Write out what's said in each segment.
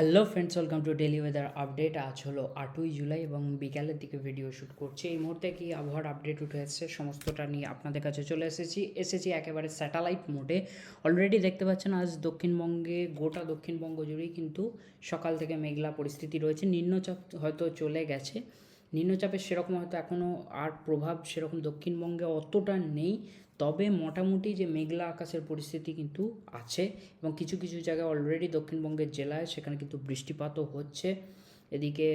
Hello friends, welcome to daily weather update. আজ হলো 8ই জুলাই এবং বিকালের দিকে ভিডিও শ্যুট করছি। এই মুহূর্তে কি আবহাওয়ার আপডেট উঠে এসেছে সমস্তটা নিয়ে আপনাদের কাছে চলে এসেছি একেবারে স্যাটেলাইট মোডে। অলরেডি দেখতে পাচ্ছেন আজ দক্ষিণবঙ্গে, গোটা দক্ষিণবঙ্গ জুড়েই কিন্তু সকাল থেকে মেঘলা পরিস্থিতি রয়েছে। নিম্নচাপ হয়তো চলে গেছে, নিম্নচাপের সেরকম হয়তো এখনও আর প্রভাব সেরকম দক্ষিণবঙ্গে অতটা নেই, তবে মোটামুটি যে মেঘলা আকাশের পরিস্থিতি কিন্তু আছে এবং কিছু কিছু জায়গায় অলরেডি দক্ষিণবঙ্গের জেলায় সেখানে কিন্তু বৃষ্টিপাতও হচ্ছে। এদিকে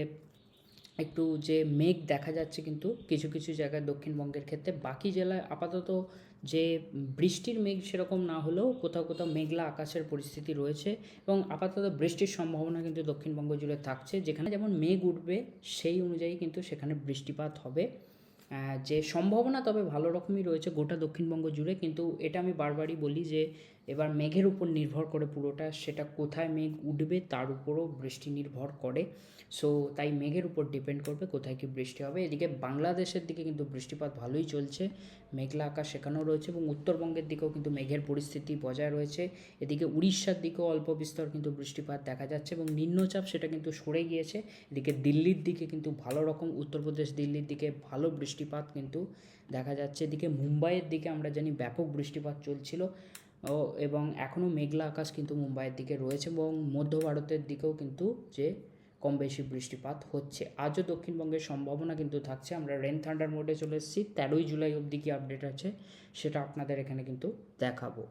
একটু যে মেঘ দেখা যাচ্ছে কিন্তু কিছু কিছু জায়গায় দক্ষিণবঙ্গের ক্ষেত্রে, বাকি জেলায় আপাতত যে বৃষ্টির মেঘ সেরকম না হলেও কোথাও কোথাও মেঘলা আকাশের পরিস্থিতি রয়েছে এবং আপাতত বৃষ্টির সম্ভাবনা কিন্তু দক্ষিণবঙ্গ জুড়ে থাকছে। যেখানে যেমন মেঘ উঠবে সেই অনুযায়ী কিন্তু সেখানে বৃষ্টিপাত হবে, যে সম্ভাবনা তবে ভালো রকমই রয়েছে গোটা দক্ষিণবঙ্গ জুড়ে। কিন্তু এটা আমি বারবারই বলি যে এবার মেঘের উপর নির্ভর করে পুরোটা, সেটা কোথায় মেঘ উঠবে তার উপরও বৃষ্টি নির্ভর করে। সো তাই মেঘের উপর ডিপেন্ড করবে কোথায় কি বৃষ্টি হবে। এদিকে বাংলাদেশের দিকে কিন্তু বৃষ্টিপাত ভালোই চলছে, মেঘলা আকাশ সেখানেও রয়েছে এবং উত্তরবঙ্গের দিকেও কিন্তু মেঘের পরিস্থিতি বজায় রয়েছে। এদিকে উড়িষ্যার দিকেও অল্প বিস্তর কিন্তু বৃষ্টিপাত দেখা যাচ্ছে এবং নিম্নচাপ সেটা কিন্তু সরে গিয়েছে। এদিকে দিল্লির দিকে কিন্তু ভালো রকম, উত্তরপ্রদেশ দিল্লির দিকে ভালো বৃষ্টিপাত কিন্তু দেখা যাচ্ছে। এদিকে মুম্বাইয়ের দিকে আমরা জানি ব্যাপক বৃষ্টিপাত চলছিল এবং এখনও মেঘলা আকাশ কিন্তু মুম্বাইয়ের দিকে রয়েছে এবং মধ্য ভারতের দিকেও কিন্তু যে কম বেশি বৃষ্টিপাত হচ্ছে। আজও দক্ষিণবঙ্গের সম্ভাবনা কিন্তু থাকছে। আমরা রেন থান্ডার মোডে চলে এসেছি, 13ই জুলাই অবধি কি আপডেট আছে সেটা আপনাদের এখানে কিন্তু দেখাবো।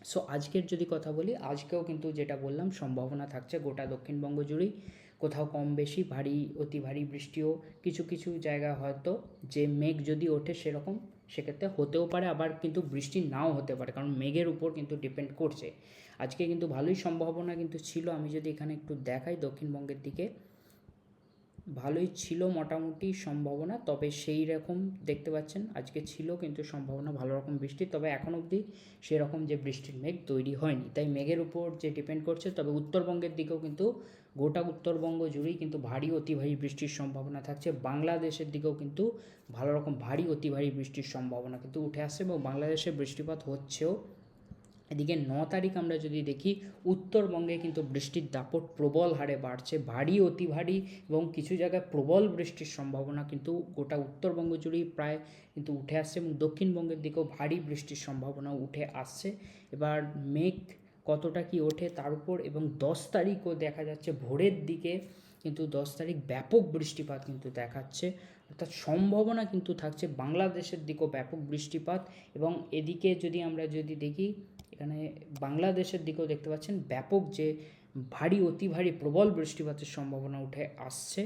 সো আজকের যদি কথা বলি, আজকেও কিন্তু যেটা বললাম সম্ভাবনা থাকছে গোটা দক্ষিণবঙ্গ জুড়েই, কোথাও কম বেশি ভারী অতি ভারী বৃষ্টিও, কিছু কিছু জায়গায় হয়তো যে মেঘ যদি ওঠে সেরকম সেক্ষেত্রে হতেও পারে, আবার কিন্তু বৃষ্টি নাও হতে পারে, কারণ মেঘের উপর কিন্তু ডিপেন্ড করছে। আজকে কিন্তু ভালোই সম্ভাবনা কিন্তু ছিল। আমি যদি এখানে একটু দেখাই দক্ষিণবঙ্গের দিকে, ভালোই ছিল মোটামুটি সম্ভাবনা, তবে সেই রকম দেখতে পাচ্ছেন আজকে ছিল কিন্তু সম্ভাবনা ভালো রকম বৃষ্টির, তবে এখন অবধি সেরকম যে বৃষ্টির মেঘ তৈরি হয়নি, তাই মেঘের উপর যে ডিপেন্ড করছে। তবে উত্তরবঙ্গের দিকেও কিন্তু গোটা উত্তরবঙ্গ জুড়েই কিন্তু ভারী অতি ভারী বৃষ্টির সম্ভাবনা থাকছে। বাংলাদেশের দিকেও কিন্তু ভালো রকম ভারী অতি ভারী বৃষ্টির সম্ভাবনা কিন্তু উঠে আসছে এবং বাংলাদেশে বৃষ্টিপাত হচ্ছেও। এদিকে 9 তারিখ আমরা যদি দেখি, উত্তরবঙ্গে কিন্তু বৃষ্টির দাপট প্রবল হারে বাড়ছে, ভারী অতি ভারী এবং কিছু জায়গায় প্রবল বৃষ্টির সম্ভাবনা কিন্তু গোটা উত্তরবঙ্গ জুড়েই প্রায় কিন্তু উঠে আসছে এবং দক্ষিণবঙ্গের দিকেও ভারী বৃষ্টির সম্ভাবনা উঠে আসছে। এবার মেঘ কতটা কি ওঠে তার উপর, এবং 10 তারিখও দেখা যাচ্ছে ভোরের দিকে কিন্তু 10 তারিখ ব্যাপক বৃষ্টিপাত কিন্তু দেখাচ্ছে, অর্থাৎ সম্ভাবনা কিন্তু থাকছে বাংলাদেশের দিকেও ব্যাপক বৃষ্টিপাত। এবং এদিকে যদি আমরা দেখি, এখানে বাংলাদেশের দিকেও দেখতে পাচ্ছেন ব্যাপক যে ভারী অতি ভারী প্রবল বৃষ্টিপাতের সম্ভাবনা উঠে আসছে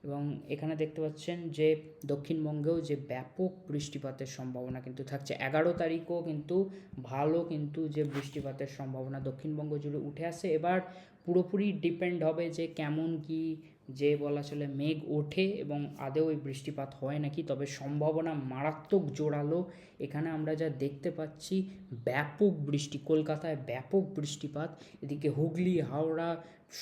এবং এখানে দেখতে পাচ্ছেন যে দক্ষিণবঙ্গেও যে ব্যাপক বৃষ্টিপাতের সম্ভাবনা কিন্তু থাকছে। 11 তারিখও কিন্তু ভালো কিন্তু যে বৃষ্টিপাতের সম্ভাবনা দক্ষিণবঙ্গ জুড়ে উঠে আসছে। এবার পুরোপুরি ডিপেন্ড হবে যে কেমন কি যে বলা চলে মেঘ ওঠে এবং আদৌ এই বৃষ্টিপাত হয় নাকি, তবে সম্ভাবনা মারাত্মক জোরালো। এখানে আমরা যা দেখতে পাচ্ছি ব্যাপক বৃষ্টি, কলকাতায় ব্যাপক বৃষ্টিপাত, এদিকে হুগলি, হাওড়া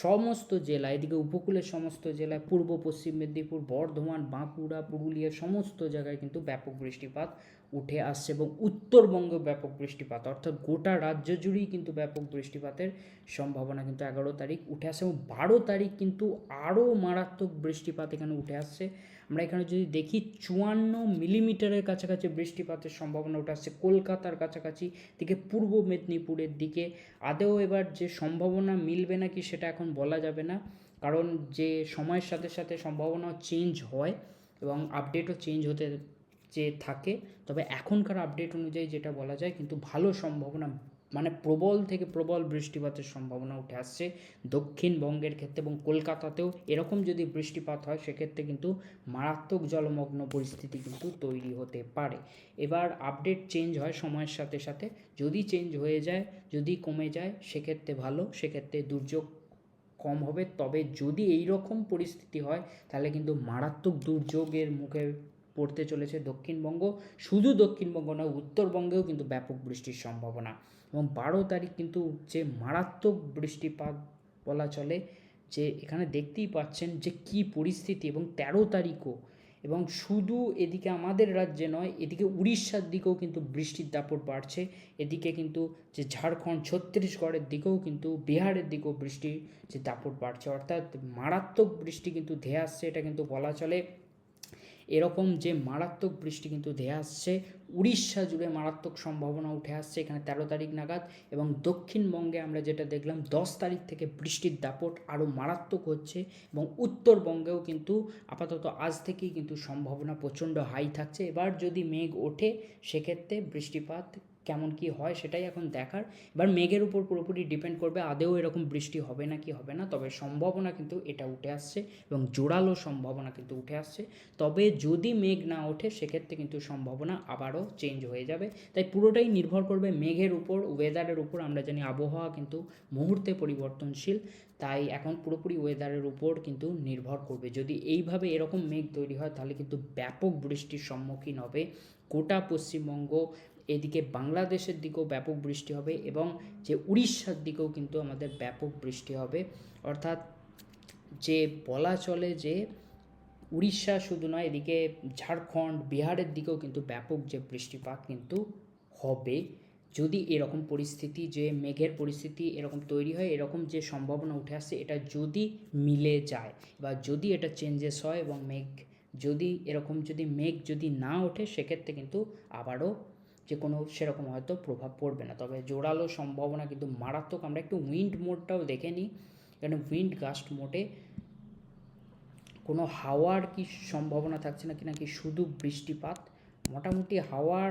সমস্ত জেলা, এদিকে উপকূলের সমস্ত জেলায়, পূর্ব পশ্চিম মেদিনীপুর, বর্ধমান, বাঁকুড়া, পুরুলিয়া সমস্ত জায়গায় কিন্তু ব্যাপক বৃষ্টিপাত উঠে আসছে এবং উত্তরবঙ্গে ব্যাপক বৃষ্টিপাত, অর্থাৎ গোটা রাজ্য জুড়েই কিন্তু ব্যাপক বৃষ্টিপাতের সম্ভাবনা কিন্তু 11 তারিখ উঠে আসছে এবং 12 তারিখ কিন্তু আরও মারাত্মক বৃষ্টিপাত এখানে উঠে আসছে। আমরা এখানে যদি দেখি 54 মিলিমিটারের কাছাকাছি বৃষ্টিপাতের সম্ভাবনা উঠে আসছে কলকাতার কাছাকাছি দিকে, পূর্ব মেদিনীপুরের দিকে। আদৌ এবার যে সম্ভাবনা মিলবে নাকি সেটা এখন বলা যাবে না, কারণ যে সময়ের সাথে সাথে সম্ভাবনাও চেঞ্জ হয় এবং আপডেটও চেঞ্জ হতে যে থাকে। তবে এখনকার আপডেট অনুযায়ী যেটা বলা যায়, কিন্তু ভালো সম্ভাবনা, মানে প্রবল থেকে প্রবল বৃষ্টিপাতের সম্ভাবনা উঠে আসছে দক্ষিণবঙ্গের ক্ষেত্রে এবং কলকাতাতেও এরকম যদি বৃষ্টিপাত হয় সেক্ষেত্রে কিন্তু মারাত্মক জলমগ্ন পরিস্থিতি কিন্তু তৈরি হতে পারে। এবার আপডেট চেঞ্জ হয় সময়ের সাথে সাথে, যদি চেঞ্জ হয়ে যায়, যদি কমে যায় সেক্ষেত্রে ভালো, সেক্ষেত্রে দুর্যোগ কম হবে। তবে যদি এই রকম পরিস্থিতি হয় তাহলে কিন্তু মারাত্মক দুর্যোগের মুখে পড়তে চলেছে দক্ষিণবঙ্গ। শুধু দক্ষিণবঙ্গ নয়, উত্তরবঙ্গেও কিন্তু ব্যাপক বৃষ্টির সম্ভাবনা এবং 12 তারিখ কিন্তু যে মারাত্মক বৃষ্টিপাত বলা চলে, যে এখানে দেখতেই পাচ্ছেন যে কী পরিস্থিতি। এবং 13 তারিখও এবং শুধু এদিকে আমাদের রাজ্যে নয়, এদিকে উড়িষ্যার দিকেও কিন্তু বৃষ্টির দাপট বাড়ছে। এদিকে কিন্তু যে ঝাড়খণ্ড, ছত্তিশগড়ের দিকেও কিন্তু, বিহারের দিকেও বৃষ্টির যে দাপট বাড়ছে, অর্থাৎ মারাত্মক বৃষ্টি কিন্তু ধেয়ে আসছে। এটা কিন্তু বলা চলে। এরকম যে মারাত্মক বৃষ্টি কিন্তু ধেয়ে আসছে, উড়িষ্যা জুড়ে মারাত্মক সম্ভাবনা উঠে আসছে এখানে 13 তারিখ নাগাদ। এবং দক্ষিণবঙ্গে আমরা যেটা দেখলাম 10 তারিখ থেকে বৃষ্টির দাপট আরও মারাত্মক হচ্ছে। এবং উত্তরবঙ্গেও কিন্তু আপাতত আজ থেকেই কিন্তু সম্ভাবনা প্রচণ্ড হাই থাকছে। এবার যদি মেঘ ওঠে সেক্ষেত্রে বৃষ্টিপাত কেমন কি হয় সেটাই এখন দেখার। এবার মেঘের উপর পুরোপুরি ডিপেন্ড করবে আদেও এরকম বৃষ্টি হবে না কি হবে না, তবে সম্ভাবনা কিন্তু এটা উঠে আসছে এবং জোরালো সম্ভাবনা কিন্তু উঠে আসছে। তবে যদি মেঘ না ওঠে সেক্ষেত্রে কিন্তু সম্ভাবনা আবারও চেঞ্জ হয়ে যাবে। তাই পুরোটাই নির্ভর করবে মেঘের উপর, ওয়েদারের উপর। আমরা জানি আবহাওয়া কিন্তু মুহূর্তে পরিবর্তনশীল, তাই এখন পুরোপুরি ওয়েদারের উপর কিন্তু নির্ভর করবে। যদি এইভাবে এরকম মেঘ তৈরি হয় তাহলে কিন্তু ব্যাপক বৃষ্টির সম্মুখীন হবে গোটা পশ্চিমবঙ্গ। এদিকে বাংলাদেশের দিকেও ব্যাপক বৃষ্টি হবে এবং যে উড়িষ্যার দিকেও কিন্তু আমাদের ব্যাপক বৃষ্টি হবে। অর্থাৎ যে বলা চলে যে উড়িষ্যা শুধু নয়, এদিকে ঝাড়খণ্ড, বিহারের দিকেও কিন্তু ব্যাপক যে বৃষ্টিপাত কিন্তু হবে। যদি এরকম পরিস্থিতি, যে মেঘের পরিস্থিতি এরকম তৈরি হয়, এরকম যে সম্ভাবনা উঠে আসছে এটা যদি মিলে যায় বা যদি এটা চেঞ্জেস হয় এবং মেঘ যদি এরকম, যদি মেঘ যদি না ওঠে সেক্ষেত্রে কিন্তু আবারও যে কোনো সেরকম হয়তো প্রভাব পড়বে না। তবে জোরালো সম্ভাবনা কিন্তু মারাত্মক। আমরা একটু উইন্ড মোডটাও দেখে নিই। এখানে উইন্ড গাস্ট মোডে কোনো হাওয়ার কি সম্ভাবনা থাকছে নাকি শুধু বৃষ্টিপাত। মোটামুটি হাওয়ার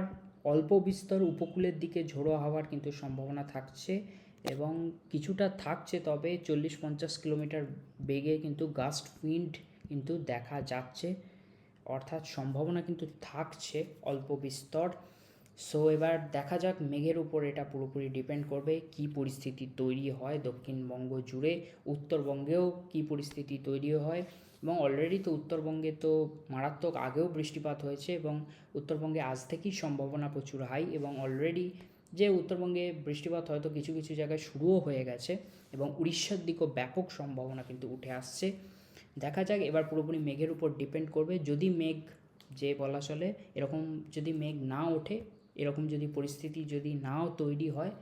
অল্প বিস্তর উপকূলের দিকে ঝোড়ো হাওয়ার কিন্তু সম্ভাবনা থাকছে এবং কিছুটা থাকছে, তবে 40-50 কিলোমিটার বেগে কিন্তু গাস্ট উইন্ড কিন্তু দেখা যাচ্ছে। অর্থাৎ সম্ভাবনা কিন্তু থাকছে অল্প বিস্তর। সো এবার দেখা যাক, মেঘের উপর এটা পুরোপুরি ডিপেন্ড করবে কী পরিস্থিতি তৈরি হয় দক্ষিণবঙ্গ জুড়ে, উত্তরবঙ্গেও কী পরিস্থিতি তৈরি হয়। এবং অলরেডি তো উত্তরবঙ্গে তো মারাত্মক আগেও বৃষ্টিপাত হয়েছে এবং উত্তরবঙ্গে আজ থেকেই সম্ভাবনা প্রচুর হাই। এবং অলরেডি যে উত্তরবঙ্গে বৃষ্টিপাত হয়তো কিছু কিছু জায়গায় শুরুও হয়ে গেছে এবং উড়িষ্যার দিকেও ব্যাপক সম্ভাবনা কিন্তু উঠে আসছে। দেখা যাক, এবার পুরোপুরি মেঘের উপর ডিপেন্ড করবে। যদি মেঘ, যে বলা চলে এরকম যদি মেঘ না ওঠে, এরকম যদি পরিস্থিতি যদি নাও তৈরি হয়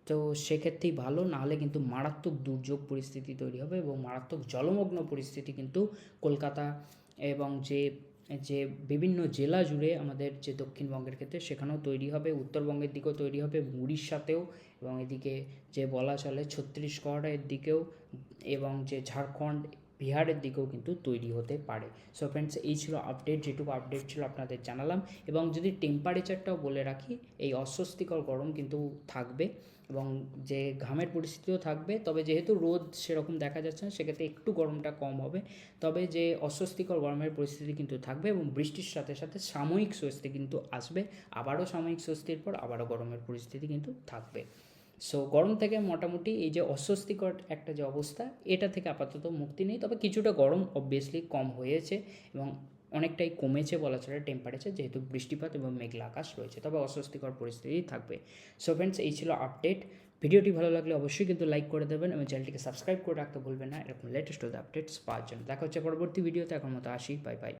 তো সেক্ষেত্রেই ভালো, নাহলে কিন্তু মারাত্মক দুর্যোগ পরিস্থিতি তৈরি হবে এবং মারাত্মক জলমগ্ন পরিস্থিতি কিন্তু কলকাতা এবং যে যে বিভিন্ন জেলা জুড়ে আমাদের যে দক্ষিণবঙ্গের ক্ষেত্রে সেখানেও তৈরি হবে, উত্তরবঙ্গের দিকেও তৈরি হবে, উড়িষ্যাতেও, এবং এদিকে যে বলা চলে ছত্তিশগড়ের দিকেও এবং যে ঝাড়খণ্ড, বিহারের দিকেও কিন্তু তৈরি হতে পারে। সো ফ্রেন্ডস, এই ছিল আপডেট, যেটুকু আপডেট ছিল আপনাদের জানালাম। এবং যদি টেম্পারেচারটাও বলে রাখি, এই অস্বস্তিকর গরম কিন্তু থাকবে এবং যে ঘামের পরিস্থিতিও থাকবে। তবে যেহেতু রোদ সেরকম দেখা যাচ্ছে না সেক্ষেত্রে একটু গরমটা কম হবে। তবে যে অস্বস্তিকর গরমের পরিস্থিতি কিন্তু থাকবে এবং বৃষ্টির সাথে সাথে সাময়িক স্বস্তি কিন্তু আসবে। আবারও সাময়িক স্বস্তির পর আবারও গরমের পরিস্থিতি কিন্তু থাকবে। সো গরম থেকে মোটামুটি এই যে অস্বস্তিকর একটা যে অবস্থা, এটা থেকে আপাতত মুক্তি নেই। তবে কিছুটা গরম অবভিয়াসলি কম হয়েছে এবং অনেকটাই কমেছে বলা চলে টেম্পারেচার, যেহেতু বৃষ্টিপাত এবং মেঘলা আকাশ রয়েছে। তবে অস্বস্তিকর পরিস্থিতি থাকবে। সো ফ্রেন্ডস, এই ছিল আপডেট। ভিডিওটি ভালো লাগলে অবশ্যই কিন্তু লাইক করে দেবেন এবং চ্যানেলটিকে সাবস্ক্রাইব করে রাখতে ভুলবেন না এরকম লেটেস্ট আপডেটস পাওয়ার জন্য। দেখা হচ্ছে পরবর্তী ভিডিওতে। এখন মতো আসি, বাই বাই।